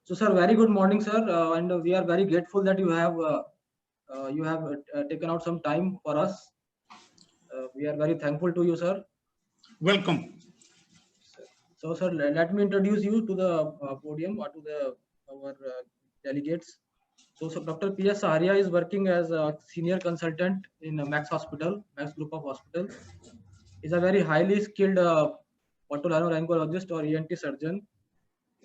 So, sir, very good morning, sir, and we are very grateful that you have taken out some time for us. We are very thankful to you, sir. Welcome. So, sir, let me introduce you to the podium or to our delegates. So, Dr. P.S. Saharia is working as a senior consultant in Max Hospital, Max Group of Hospital. He's a very highly skilled otolaryngologist or ENT surgeon,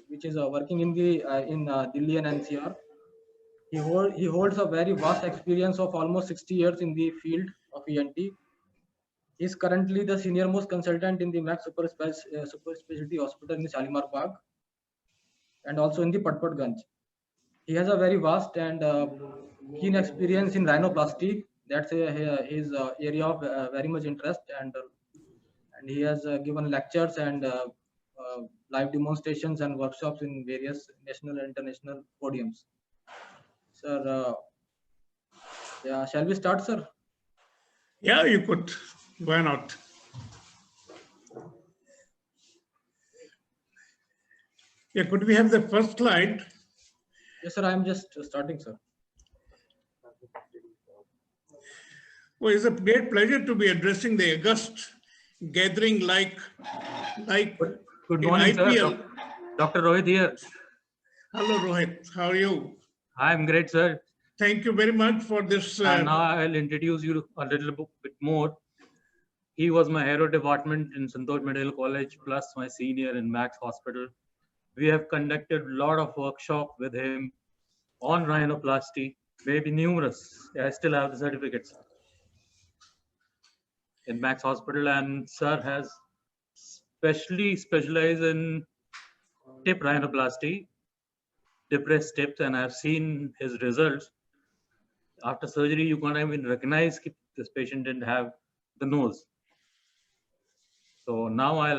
which is working in Delhi and NCR. He holds a very vast experience of almost 60 years in the field of ENT. He is currently the senior most consultant in the Max Super Specialty Hospital in Shalimar Bagh and also in the Patpatganj. He has a very vast and keen experience in rhinoplasty. That's his area of very much interest, and he has given lectures and live demonstrations and workshops in various national and international podiums. Sir, yeah, shall we start, sir? Yeah, you could. Why not? Yeah, could we have the first slide? Yes, sir. I am just starting, sir. Well, it's a great pleasure to be addressing the August gathering like Good morning, IPL. sir. Dr. Rohit here. Hello, Rohit. How are you? I'm great, sir. Thank you very much for this. And now I'll introduce you a little bit more. He was my aero department in Santosh Medical College, plus my senior in Max Hospital. We have conducted a lot of workshops with him on rhinoplasty, maybe numerous. I still have the certificates in Max Hospital, and sir has specially specialized in tip rhinoplasty, depressed tips, and I've seen his results. After surgery, you can't even recognize if this patient didn't have the nose. So now I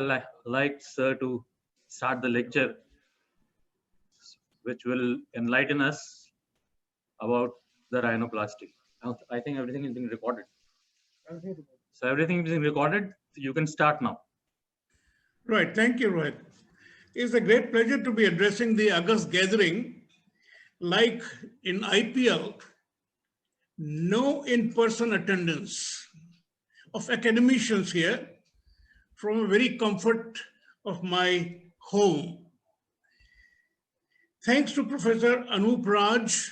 like sir to start the lecture, which will enlighten us about the rhinoplasty. I think everything is being recorded. So everything is being recorded. You can start now. Right. Thank you, Rohit. It's a great pleasure to be addressing the August gathering. Like in IPL, no in-person attendance of academicians here from a very comfort of my home. Thanks to Professor Anup Raj,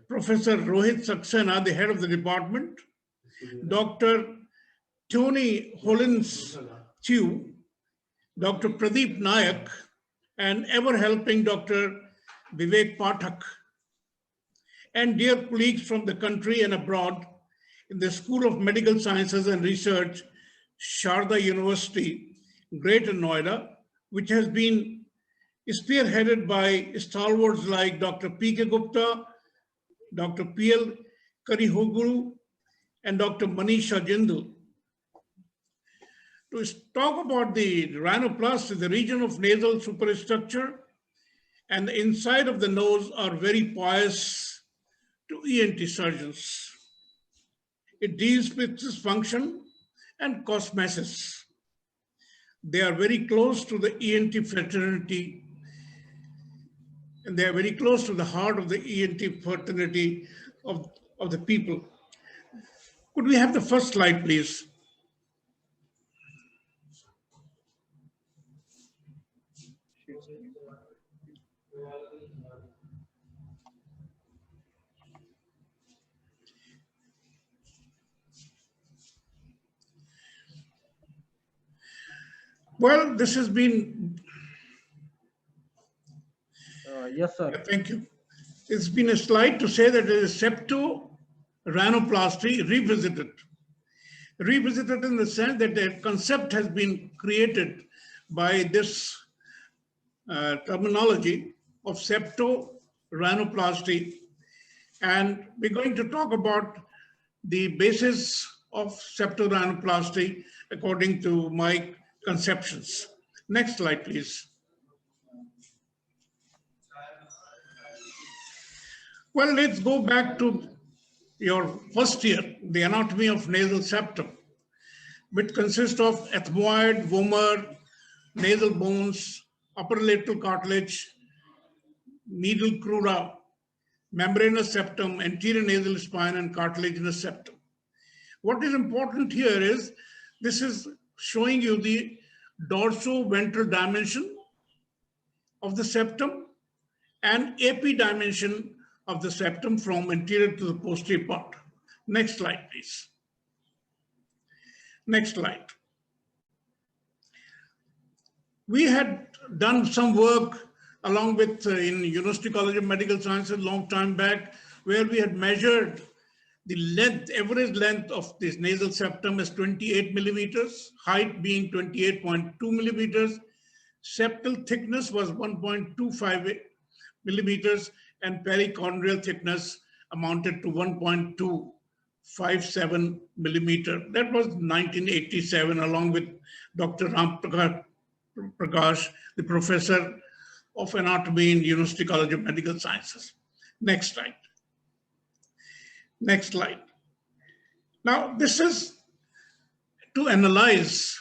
Professor Rohit Saxena, the head of the department, Dr. Tony Hollins Chew, Dr. Pradeep Nayak, and ever-helping Dr. Vivek Pathak, and dear colleagues from the country and abroad in the School of Medical Sciences and Research, Sharda University, Greater Noida, which has been spearheaded by stalwarts like Dr. P.K. Gupta, Dr. P.L. Karihoguru, and Dr. Manisha Jindal. To talk about the rhinoplasty, the region of nasal superstructure and the inside of the nose are very pious to ENT surgeons. It deals with dysfunction and cosmesis. They are very close to the ENT fraternity, and they are very close to the heart of the ENT fraternity of the people. Could we have the first slide, please? Well, this has been... Yes, sir. Thank you. It's been a slide to say that it is septo-rhinoplasty revisited. Revisited in the sense that a concept has been created by this terminology of septo-rhinoplasty. And we're going to talk about the basis of septo-rhinoplasty according to my conceptions. Next slide, please. Well, let's go back to your first year, the anatomy of nasal septum, which consists of ethmoid, vomer, nasal bones, upper lateral cartilage, medial crura, membranous septum, anterior nasal spine, and cartilaginous septum. What is important here is this is showing you the dorsoventral dimension of the septum and AP dimension of the septum from anterior to the posterior part. Next slide, please. Next slide. We had done some work along with in University College of Medical Sciences a long time back, where we had measured the length, average length of this nasal septum is 28 millimeters, height being 28.2 millimeters, septal thickness was 1.25 millimeters, and perichondrial thickness amounted to 1.257 millimeter. That was 1987, along with Dr. Ram Prakash, the professor of anatomy in University College of Medical Sciences. Next slide. Next slide. Now, this is to analyze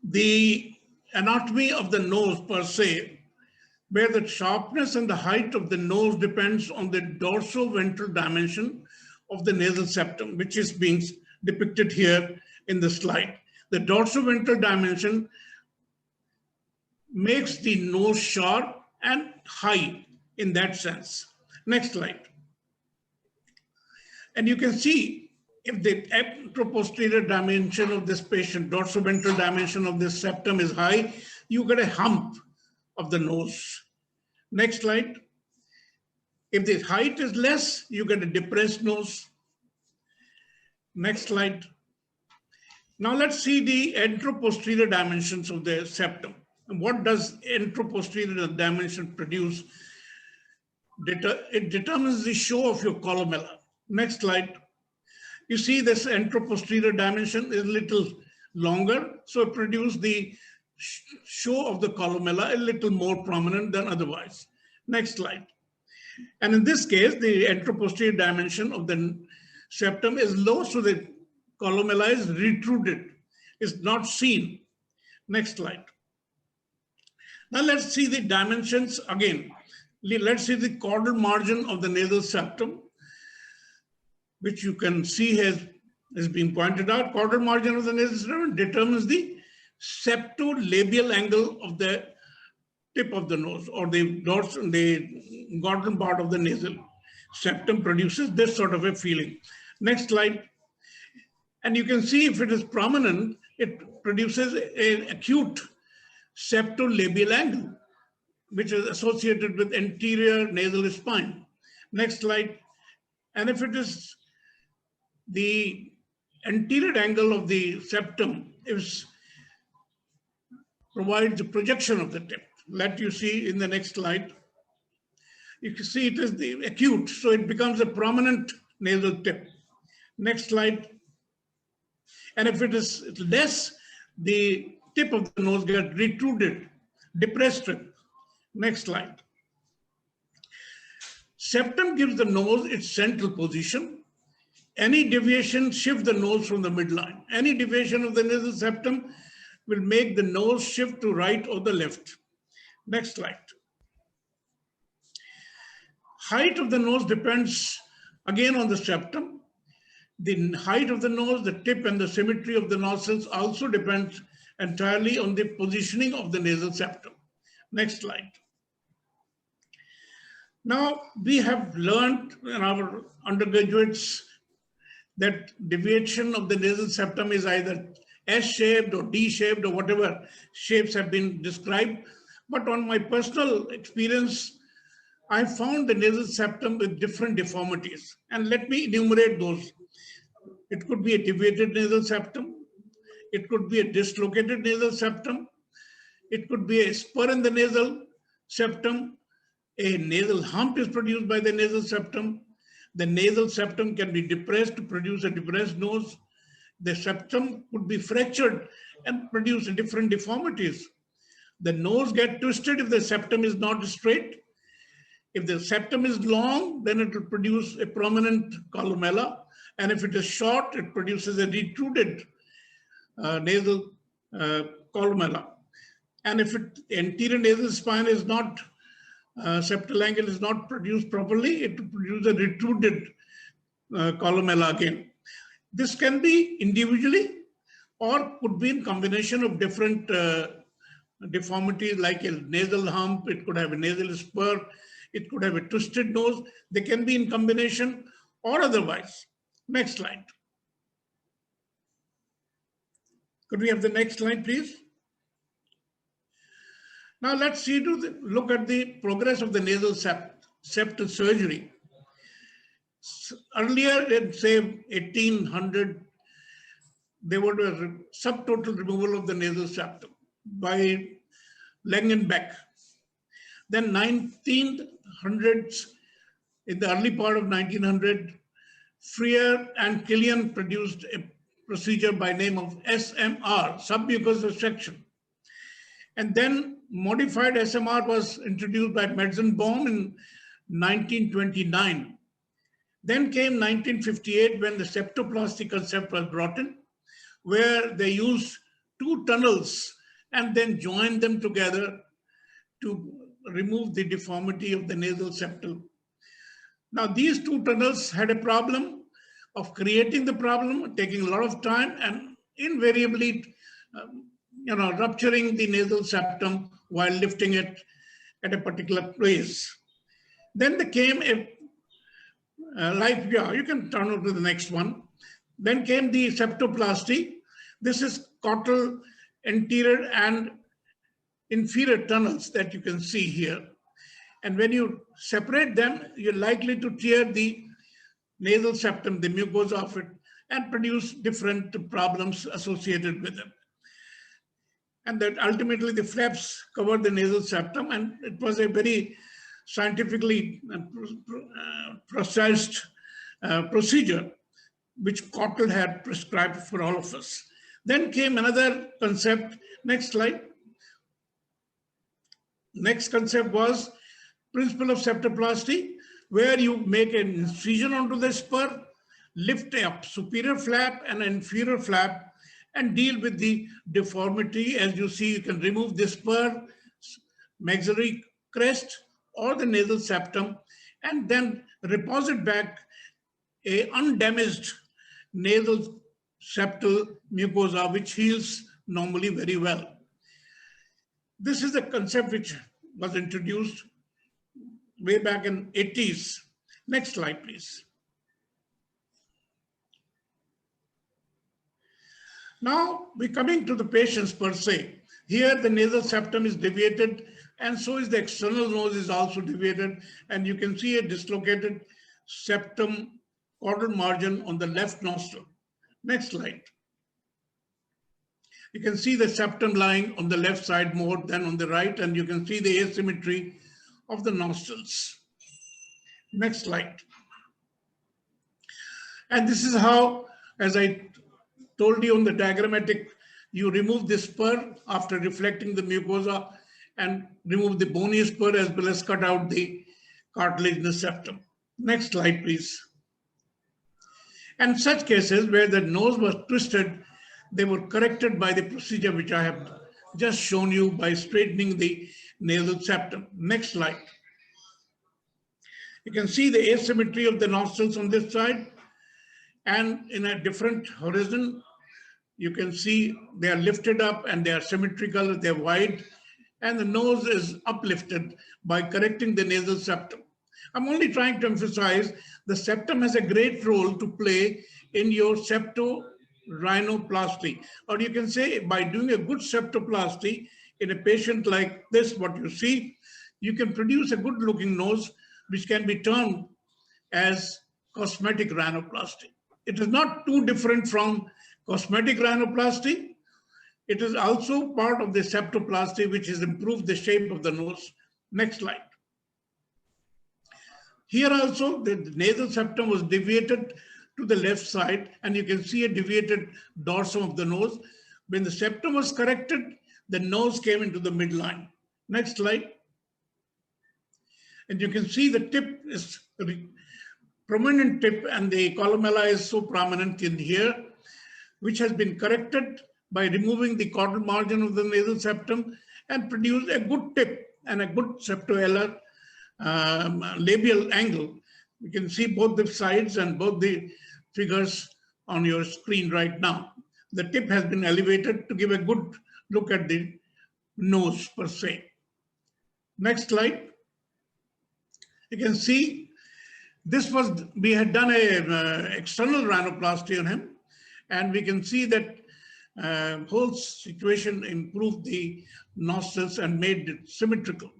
the anatomy of the nose per se, where the sharpness and the height of the nose depends on the dorsoventral dimension of the nasal septum, which is being depicted here in the slide. The dorsoventral dimension makes the nose sharp and high in that sense. Next slide. And you can see if the anteroposterior dimension of this patient, dorsoventral dimension of this septum is high, you get a hump of the nose. Next slide. If the height is less, you get a depressed nose. Next slide. Now let's see the anteroposterior dimensions of the septum. And what does anteroposterior dimension produce? It determines the show of your columella. Next slide. You see this anteroposterior dimension is a little longer, so it produces the show of the columella a little more prominent than otherwise. Next slide. And in this case, the anteroposterior dimension of the septum is low, so the columella is retruded, is not seen. Next slide. Now let's see the dimensions again. Let's see the caudal margin of the nasal septum, which you can see has been pointed out. Caudal margin of the nasal septum determines the septolabial angle of the tip of the nose, or the caudal part of the nasal septum produces this sort of a feeling. Next slide. And you can see if it is prominent, it produces an acute septolabial angle, which is associated with anterior nasal spine. Next slide. And if it is the anterior angle of the septum provides a projection of the tip. Let you see in the next slide. You can see it is the acute, so it becomes a prominent nasal tip. Next slide. And if it is less, the tip of the nose gets retruded, depressed. Next slide. Septum gives the nose its central position. Any deviation shifts the nose from the midline. Any deviation of the nasal septum will make the nose shift to right or the left. Next slide. Height of the nose depends again on the septum. The height of the nose, the tip, and the symmetry of the nostrils also depends entirely on the positioning of the nasal septum. Next slide. Now, we have learned in our undergraduates that deviation of the nasal septum is either S-shaped or D-shaped or whatever shapes have been described. But on my personal experience, I found the nasal septum with different deformities. And let me enumerate those. It could be a deviated nasal septum. It could be a dislocated nasal septum. It could be a spur in the nasal septum. A nasal hump is produced by the nasal septum. The nasal septum can be depressed to produce a depressed nose. The septum could be fractured and produce different deformities. The nose gets twisted if the septum is not straight. If the septum is long, then it will produce a prominent columella. And if it is short, it produces a retruded nasal columella. And if the anterior nasal spine is not septal angle is not produced properly, it will produce a retruded columella again. This can be individually or could be in combination of different deformities like a nasal hump, it could have a nasal spur, it could have a twisted nose. They can be in combination or otherwise. Next slide. Could we have the next slide, please? Now let's see look at the progress of the nasal septal surgery. Earlier in say 1800, there was a subtotal removal of the nasal septum by Langenbeck. Then 1900s, in the early part of 1900, Freer and Killian produced a procedure by name of SMR, submucosal resection. And then modified SMR was introduced by Metzenbaum in 1929. Then came 1958 when the septoplasty concept was brought in, where they used two tunnels and then joined them together to remove the deformity of the nasal septal. Now these two tunnels had a problem of creating the problem, taking a lot of time and invariably rupturing the nasal septum while lifting it at a particular place. Then there came you can turn over to the next one. Then came the septoplasty. This is caudal anterior and inferior tunnels that you can see here. And when you separate them, you're likely to tear the nasal septum, the mucosa of it, and produce different problems associated with them. And that ultimately the flaps covered the nasal septum, and it was a very scientifically processed procedure which Caudal had prescribed for all of us. Then came another concept. Next slide. Next concept was principle of septoplasty, where you make an incision onto the spur, lift up superior flap and inferior flap, and deal with the deformity. As you see, you can remove the spur, maxillary crest, or the nasal septum, and then reposit back a undamaged nasal septal mucosa, which heals normally very well. This is a concept which was introduced way back in 80s. Next slide, please. Now we're coming to the patients per se. Here the nasal septum is deviated, and so is the external nose is also deviated, and you can see a dislocated septum caudal margin on the left nostril. Next slide. You can see the septum lying on the left side more than on the right, and you can see the asymmetry of the nostrils. Next slide. And this is how, as I told you on the diagrammatic, you remove the spur after reflecting the mucosa and remove the bony spur as well as cut out the cartilage in the septum. Next slide, please. And such cases where the nose was twisted, they were corrected by the procedure which I have just shown you by straightening the nasal septum. Next slide. You can see the asymmetry of the nostrils on this side, and in a different horizon, you can see they are lifted up and they are symmetrical, they're wide, and the nose is uplifted by correcting the nasal septum. I'm only trying to emphasize the septum has a great role to play in your septorhinoplasty, or you can say by doing a good septoplasty in a patient like this, what you see, you can produce a good looking nose which can be termed as cosmetic rhinoplasty. It is not too different from cosmetic rhinoplasty. It is also part of the septoplasty, which has improved the shape of the nose. Next slide. Here also, the nasal septum was deviated to the left side, and you can see a deviated dorsum of the nose. When the septum was corrected, the nose came into the midline. Next slide. And you can see the tip is prominent tip, and the columella is so prominent in here, which has been corrected by removing the caudal margin of the nasal septum and produced a good tip and a good septoalar labial angle. You can see both the sides and both the figures on your screen right now. The tip has been elevated to give a good look at the nose per se. Next slide. You can see we had done a external rhinoplasty on him, and we can see that whole situation improved the nostrils and made it symmetrical.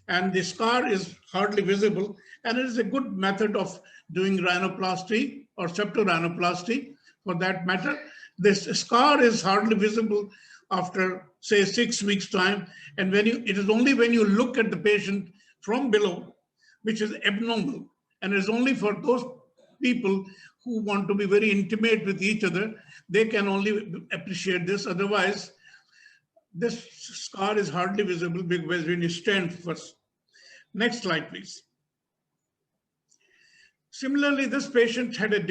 And the scar is hardly visible, and it is a good method of doing rhinoplasty or septorhinoplasty for that matter. This scar is hardly visible after, say, 6 weeks' time, and it is only when you look at the patient from below, which is abnormal, and it's only for those people who want to be very intimate with each other, they can only appreciate this. Otherwise, this scar is hardly visible because when you stand first. Next slide, please. Similarly, this patient had a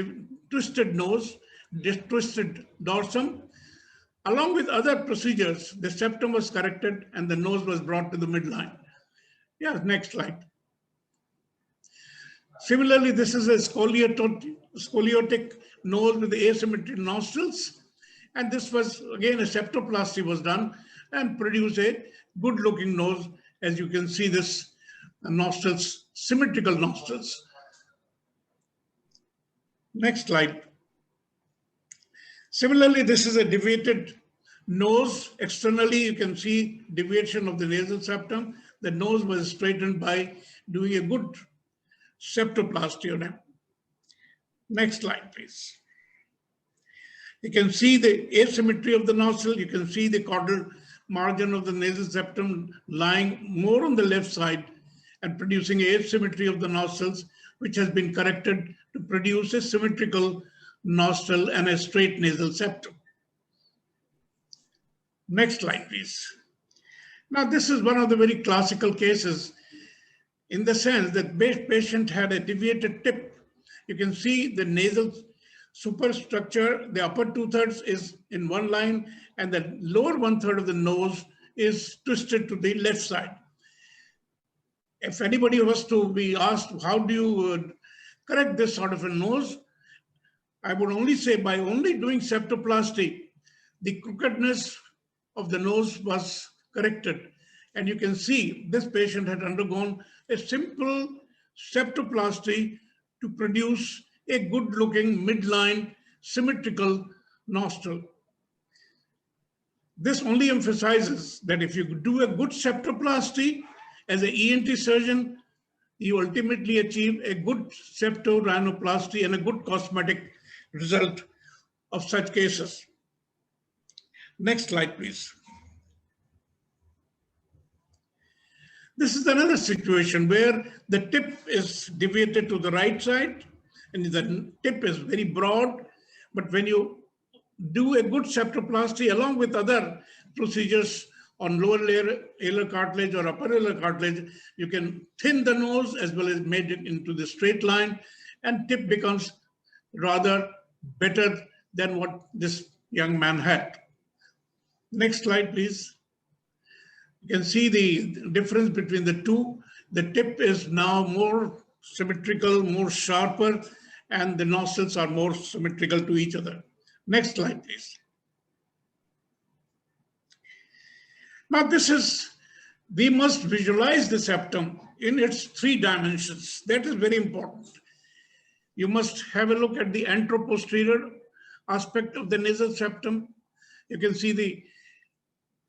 twisted nose, twisted dorsum. Along with other procedures, the septum was corrected and the nose was brought to the midline. Yeah, next slide. Similarly, this is a scoliotic nose with the asymmetric nostrils. And this was, again, a septoplasty was done and produced a good looking nose. As you can see, this nostrils, symmetrical nostrils. Next slide. Similarly, this is a deviated nose. Externally, you can see deviation of the nasal septum. The nose was straightened by doing a good septoplasty on him. Next slide, please. You can see the asymmetry of the nostril. You can see the caudal margin of the nasal septum lying more on the left side and producing asymmetry of the nostrils, which has been corrected to produce a symmetrical nostril and a straight nasal septum. Next slide, please. Now, this is one of the very classical cases in the sense that the patient had a deviated tip. You can see the nasal superstructure, the upper 2/3 is in one line and the lower 1/3 of the nose is twisted to the left side. If anybody was to be asked, how do you correct this sort of a nose? I would only say by only doing septoplasty, the crookedness of the nose was corrected. And you can see this patient had undergone a simple septoplasty to produce a good looking midline symmetrical nostril. This only emphasizes that if you do a good septoplasty as an ENT surgeon, you ultimately achieve a good septorhinoplasty and a good cosmetic result of such cases. Next slide, please. This is another situation where the tip is deviated to the right side and the tip is very broad. But when you do a good septoplasty along with other procedures on lower layer alar cartilage or upper alar cartilage, you can thin the nose as well as make it into the straight line, and tip becomes rather better than what this young man had. Next slide, please. You can see the difference between the two. The tip is now more symmetrical, more sharper, and the nostrils are more symmetrical to each other. Next slide, please. Now we must visualize the septum in its 3 dimensions. That is very important. You must have a look at the anteroposterior aspect of the nasal septum. You can see the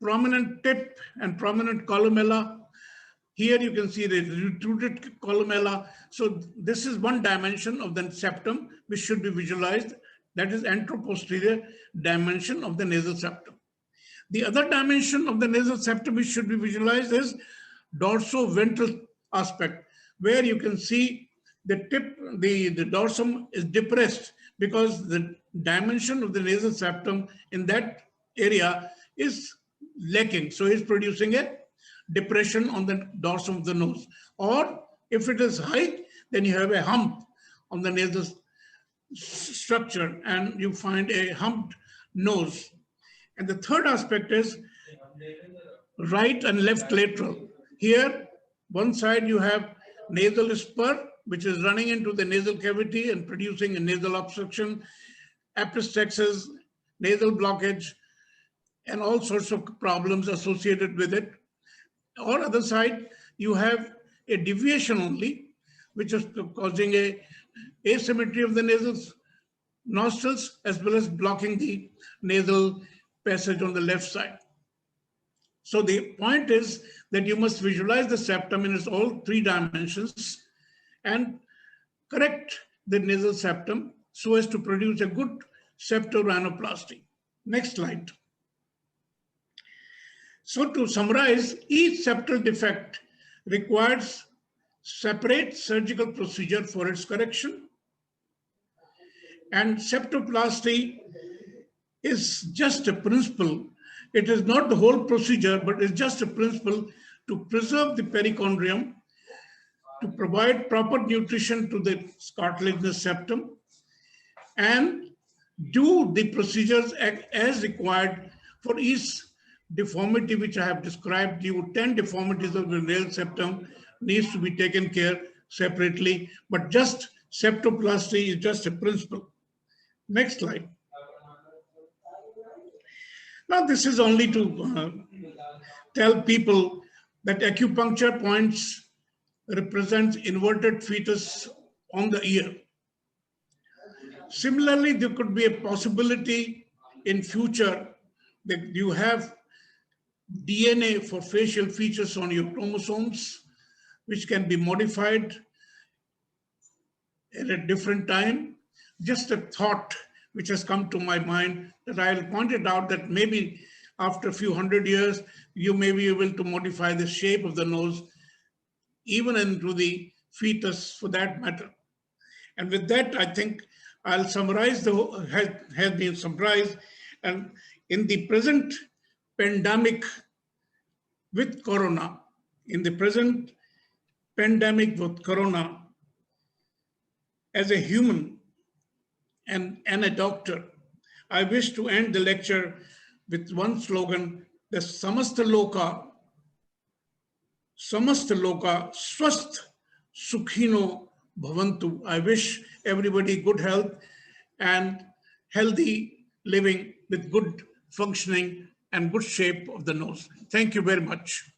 prominent tip and prominent columella. Here you can see the retruded columella. So this is one dimension of the septum which should be visualized. That is anteroposterior dimension of the nasal septum. The other dimension of the nasal septum which should be visualized is dorsoventral aspect, where you can see the tip, the dorsum is depressed because the dimension of the nasal septum in that area is lacking. So it's producing a depression on the dorsum of the nose. Or if it is high, then you have a hump on the nasal structure and you find a humped nose. And the third aspect is right and left lateral. Here, one side you have nasal spur, which is running into the nasal cavity and producing a nasal obstruction, epistaxis, nasal blockage, and all sorts of problems associated with it. Or other side, you have a deviation only, which is causing a asymmetry of the nasal nostrils as well as blocking the nasal passage on the left side. So the point is that you must visualize the septum in its all three dimensions and correct the nasal septum so as to produce a good septorhinoplasty. Next slide. So to summarize, each septal defect requires separate surgical procedure for its correction. And septoplasty is just a principle. It is not the whole procedure, but it's just a principle to preserve the perichondrium, to provide proper nutrition to the cartilaginous septum, and do the procedures as required for each deformity which I have described you. 10 deformities of the nasal septum needs to be taken care separately, but just septoplasty is just a principle. Next slide. Now this is only to tell people that acupuncture points represents inverted fetus on the ear. Similarly, there could be a possibility in future that you have DNA for facial features on your chromosomes, which can be modified at a different time. Just a thought which has come to my mind that I'll point it out that maybe after a few hundred years, you may be able to modify the shape of the nose, even into the fetus for that matter. And with that, I think I'll summarize has been summarized. And in the present pandemic with corona, as a human and a doctor, I wish to end the lecture with one slogan, the Samasta Loka, Swasth Sukhino Bhavantu. I wish everybody good health and healthy living with good functioning and good shape of the nose. Thank you very much.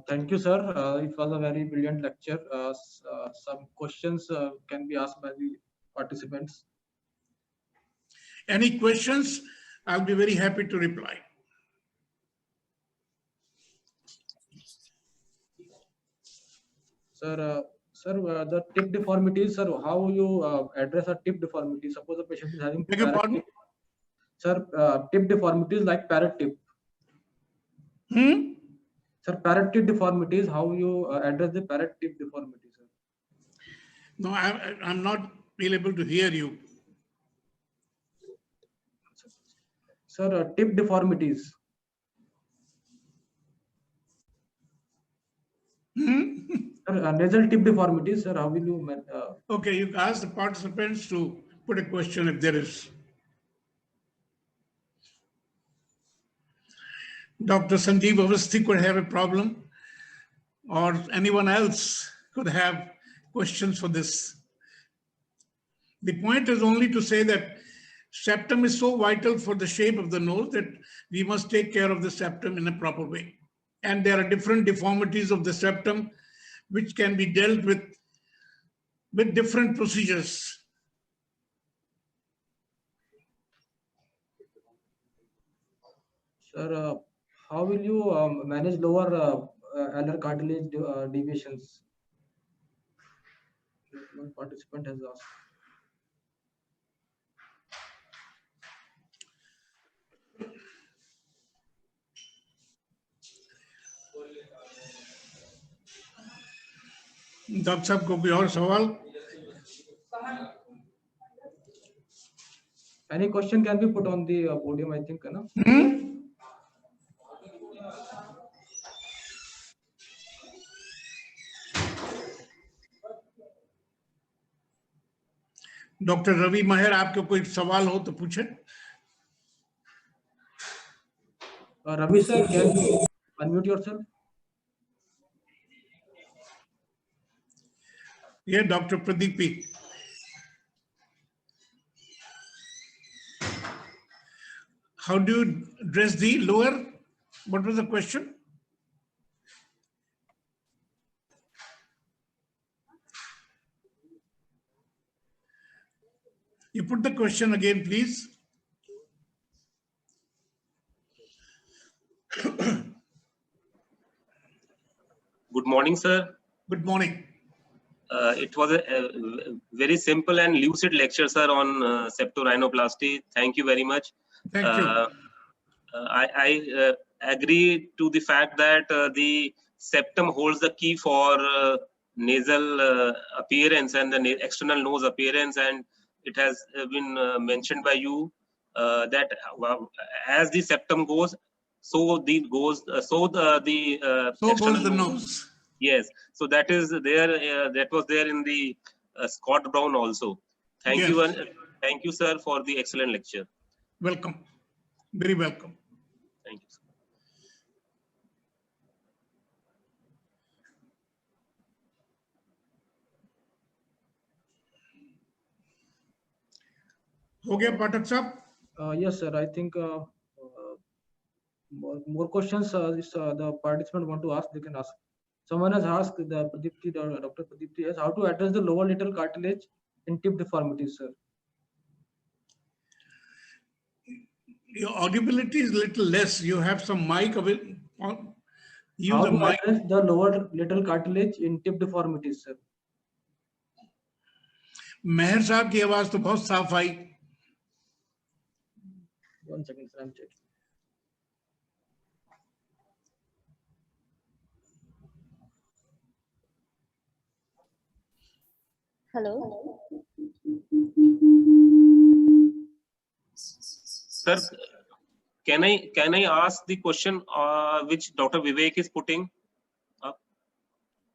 Thank you, sir. It was a very brilliant lecture. Some questions can be asked by the participants. Any questions? I'll be very happy to reply. Sir, the tip deformities, sir, how you address a tip deformity? Suppose a patient is having Beg your pardon? tip. Sir, tip deformities like parrot tip. Sir, parrot tip deformities, how you address the parrot tip deformity, sir? No, I'm not really able to hear you. Sir, tip deformities. Sir, nasal tip deformities, sir, how will you? Okay, you ask the participants to put a question if there is. Dr. Sanjeev Avasthi could have a problem, or anyone else could have questions for this. The point is only to say that septum is so vital for the shape of the nose that we must take care of the septum in a proper way. And there are different deformities of the septum which can be dealt with different procedures. Sir, how will you manage lower alar cartilage deviations? One participant has asked. Doctor साहब को कोई और सवाल? Any question can be put on the podium, I think, no? Doctor Ravi Mahar, आपको कोई सवाल हो तो पूछें. Ravi sir, can you unmute yourself. Yeah, Dr. Pradeep. How do you address the lower? What was the question? You put the question again, please. Good morning, sir. Good morning. It was a very simple and lucid lecture, sir, on septorhinoplasty. Thank you very much. Thank you. I agree to the fact that the septum holds the key for nasal appearance and the external nose appearance, and it has been mentioned by you that as the septum goes, so the goes so the So external goes the nose. Yes, so that is there. That was there in the Scott Brown also. Thank you, Yes. and thank you, sir, for the excellent lecture. Welcome. Very welcome. Thank you, sir. हो गया पाठक साहब? Yes, sir. I think more questions the participant want to ask, they can ask. Someone has asked the Pradipti, Dr. Pradipti, has how to address the lower lateral cartilage in tip deformities, sir. Your audibility is a little less. You have some mic available. Use How a to mic. address the lower lateral cartilage in tip deformities, sir? मेहर साहब की आवाज तो बहुत साफ आई. 1 second, sir, I'm checking. Hello. Sir, can I ask the question which Dr. Vivek is putting up?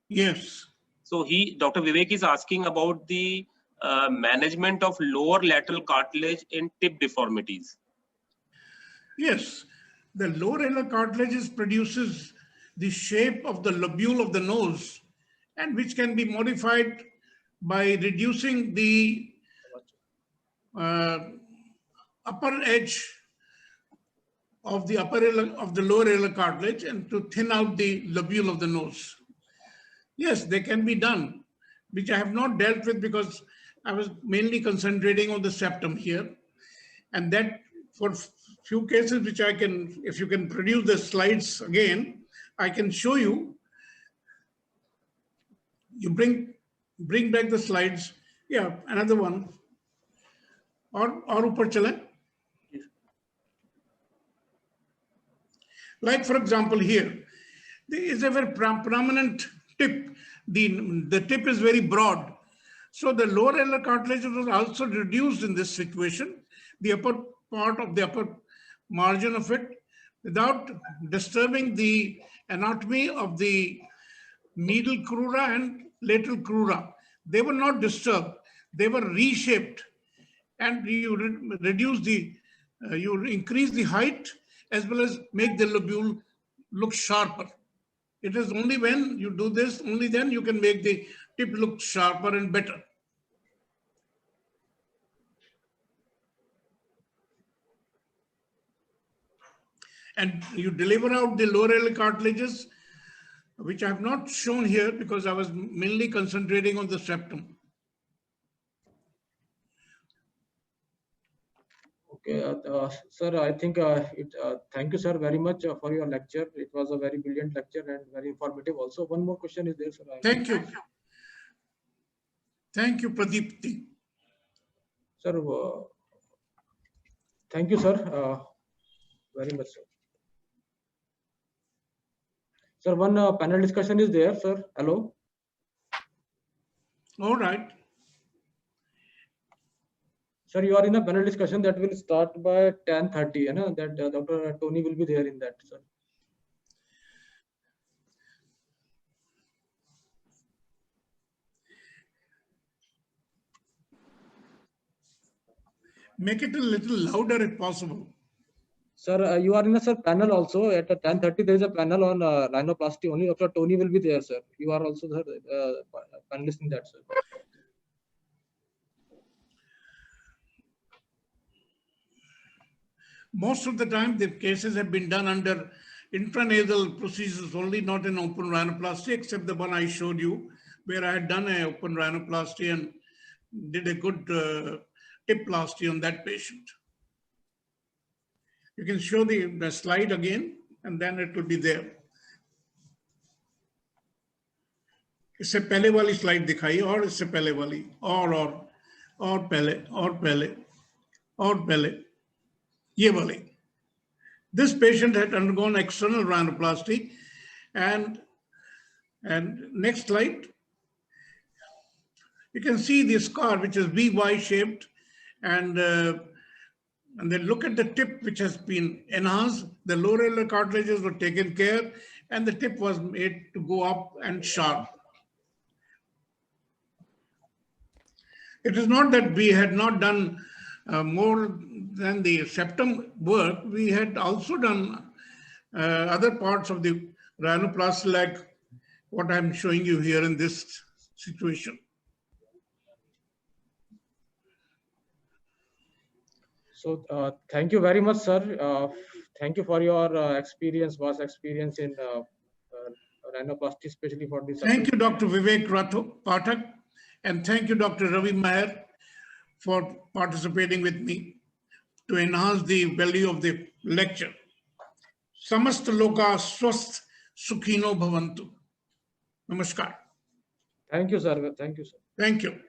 Yes. So Dr. Vivek is asking about the management of lower lateral cartilage in tip deformities. Yes. The lower alar cartilage produces the shape of the lobule of the nose, and which can be modified by reducing the upper edge of the lower alar cartilage and to thin out the lobule of the nose. Yes, they can be done, which I have not dealt with because I was mainly concentrating on the septum here. And that for few cases which I can, if you can produce the slides again, I can show you. You bring back the slides. Yeah, another one. Or upar chale. Like for example here, there is a very prominent tip. The tip is very broad. So the lower alar cartilage was also reduced in this situation. The upper part of the upper margin of it, without disturbing the anatomy of the medial crura and lateral crura. They were not disturbed. They were reshaped, and you reduce the, you increase the height as well as make the lobule look sharper. It is only when you do this, only then you can make the tip look sharper and better. And you deliver out the lower alar cartilages, which I have not shown here because I was mainly concentrating on the septum. Okay, sir, I think thank you, sir, very much for your lecture. It was a very brilliant lecture and very informative. Also, one more question is there, sir. Thank you. Thank you, Pradeep. Sir, thank you, sir, very much, sir. Sir, one panel discussion is there, sir. Hello. All right. Sir, you are in a panel discussion that will start by 10:30. You know that Dr. Tony will be there in that, sir. Make it a little louder if possible. Sir, you are in a panel also at 10:30. There is a panel on rhinoplasty only. Dr. Tony will be there, sir. You are also sir, panelist in that, sir. Most of the time, the cases have been done under intranasal procedures only, not in open rhinoplasty, except the one I showed you, where I had done an open rhinoplasty and did a good tipplasty on that patient. You can show the slide again, and then it will be there. इससे पहले वाली slide दिखाइए और इससे पहले वाली और पहले ये वाली. This patient had undergone external rhinoplasty, and next slide, you can see the scar which is VY shaped, and then look at the tip which has been enhanced. The lower cartilages were taken care, and the tip was made to go up and sharp. It is not that we had not done more than the septum work. We had also done other parts of the rhinoplasty, like what I'm showing you here in this situation. So thank you very much, sir. Thank you for your vast experience in rhinoplasty, especially for this. Thank you, Dr. Vivek Pathak, and thank you, Dr. Ravi Maher, for participating with me to enhance the value of the lecture. Samast loka swasth sukhino bhavantu. Namaskar. Thank you, sir. Thank you, sir. Thank you.